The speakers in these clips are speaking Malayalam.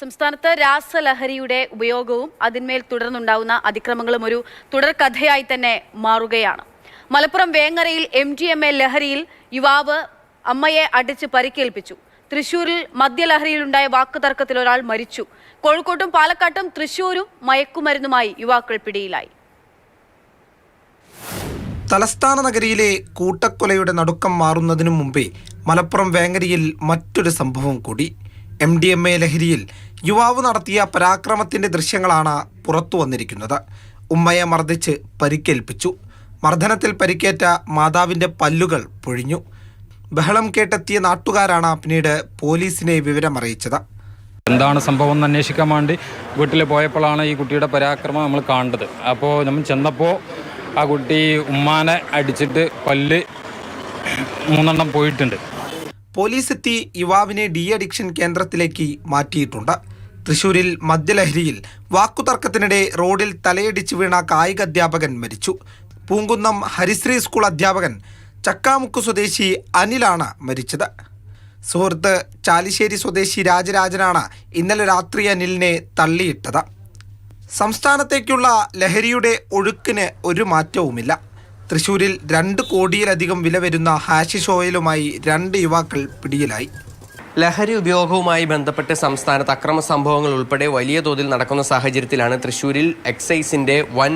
സംസ്ഥാനത്ത് രാസലഹരിയുടെ ഉപയോഗവും അതിന്മേൽ തുടർന്നുണ്ടാവുന്ന അതിക്രമങ്ങളും ഒരു തുടർക്കഥയായി തന്നെ മാറുകയാണ്. മലപ്പുറം വേങ്ങരയിൽ MDMA ലഹരിയിൽ യുവാവ് അമ്മയെ അടിച്ച് പരിക്കേൽപ്പിച്ചു. തൃശൂരിൽ മദ്യലഹരിയിലുണ്ടായ വാക്കുതർക്കത്തിൽ ഒരാൾ മരിച്ചു. കോഴിക്കോട്ടും പാലക്കാട്ടും തൃശൂരും മയക്കുമരുന്നുമായി യുവാക്കൾ പിടിയിലായി. തലസ്ഥാന നഗരിയിലെ കൂട്ടക്കൊലയുടെ നടുക്കം മാറുന്നതിനു മുമ്പേ മലപ്പുറം വേങ്ങരയിൽ മറ്റൊരു സംഭവം കൂടി. MDMA ലഹരിയിൽ യുവാവ് നടത്തിയ പരാക്രമത്തിന്റെ ദൃശ്യങ്ങളാണ് പുറത്തു വന്നിരിക്കുന്നത്. ഉമ്മയെ മർദ്ദിച്ച് പരിക്കേൽപ്പിച്ചു. മർദ്ദനത്തിൽ പരിക്കേറ്റ മാതാവിന്റെ പല്ലുകൾ പൊഴിഞ്ഞു. ബഹളം കേട്ടെത്തിയ നാട്ടുകാരാണ് പിന്നീട് പോലീസിനെ വിവരമറിയിച്ചത്. എന്താണ് സംഭവം എന്ന് അന്വേഷിക്കാൻ വേണ്ടി വീട്ടിൽ പോയപ്പോഴാണ് ഈ കുട്ടിയുടെ പരാക്രമം നമ്മൾ കണ്ടത്. അപ്പോൾ നമ്മൾ ചെന്നപ്പോൾ ആ കുട്ടി ഉമ്മാനെ അടിച്ചിട്ട് പല്ല് 3 പോയിട്ടുണ്ട്. പോലീസ് എത്തി യുവാവിനെ ഡി അഡിക്ഷൻ കേന്ദ്രത്തിലേക്ക് മാറ്റിയിട്ടുണ്ട്. തൃശൂരിൽ മദ്യലഹരിയിൽ വാക്കുതർക്കത്തിനിടെ റോഡിൽ തലയിടിച്ച് വീണ കായിക അധ്യാപകൻ മരിച്ചു. പൂങ്കുന്നം ഹരിശ്രീ സ്കൂൾ അധ്യാപകൻ ചക്കാമുക്ക് സ്വദേശി അനിലാണ് മരിച്ചത്. സുഹൃത്ത് ചാലിശ്ശേരി സ്വദേശി രാജരാജനാണ് ഇന്നലെ രാത്രി അനിലിനെ തള്ളിയിട്ടത്. സംസ്ഥാനത്തേക്കുള്ള ലഹരിയുടെ ഒഴുക്കിന് ഒരു മാറ്റവുമില്ല. തൃശൂരിൽ 2 കോടിയിലധികം വില വരുന്ന ഹാഷിഷ് ഓയിലുമായി 2 യുവാക്കൾ പിടിയിലായി. ലഹരി ഉപയോഗവുമായി ബന്ധപ്പെട്ട് സംസ്ഥാനത്ത് അക്രമ സംഭവങ്ങൾ ഉൾപ്പെടെ വലിയ തോതിൽ നടക്കുന്ന സാഹചര്യത്തിലാണ് തൃശ്ശൂരിൽ എക്സൈസിൻ്റെ വൻ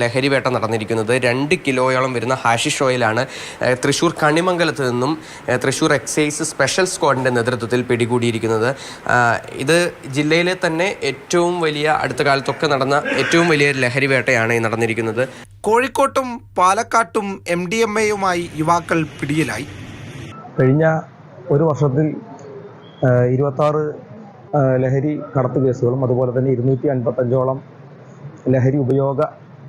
ലഹരിവേട്ട നടന്നിരിക്കുന്നത്. 2 കിലോയോളം വരുന്ന ഹാഷിഷ് ഓയിലാണ് തൃശ്ശൂർ കണിമംഗലത്ത് നിന്നും തൃശ്ശൂർ എക്സൈസ് സ്പെഷ്യൽ സ്ക്വാഡിൻ്റെ നേതൃത്വത്തിൽ പിടികൂടിയിരിക്കുന്നത്. ഇത് ജില്ലയിലെ തന്നെ ഏറ്റവും വലിയ അടുത്ത കാലത്തൊക്കെ നടന്ന ഏറ്റവും വലിയ ലഹരിവേട്ടയാണ് ഈ നടന്നിരിക്കുന്നത്. കോഴിക്കോട്ടും പാലക്കാട്ടും MDMAയുമായി യുവാക്കൾ പിടിയിലായി. കഴിഞ്ഞ ഒരു വർഷത്തിൽ 26 ലഹരി കടത്ത് കേസുകളും അതുപോലെ തന്നെ 255ഓളം ലഹരി ഉപയോഗ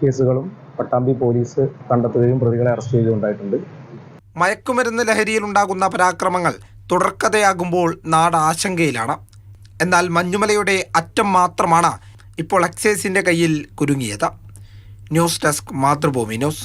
കേസുകളും പട്ടാമ്പി പോലീസ് കണ്ടെത്തുകയും പ്രതികളെ അറസ്റ്റ് ചെയ്യുകയുണ്ടായിട്ടുണ്ട്. മയക്കുമരുന്ന് ലഹരിയിലുണ്ടാകുന്ന പരാക്രമങ്ങൾ തുടർക്കഥയാകുമ്പോൾ നാട് ആശങ്കയിലാണ്. എന്നാൽ മഞ്ഞുമലയുടെ അറ്റം മാത്രമാണ് ഇപ്പോൾ എക്സൈസിന്റെ കയ്യിൽ കുരുങ്ങിയത്. News desk, Mathrubhumi news.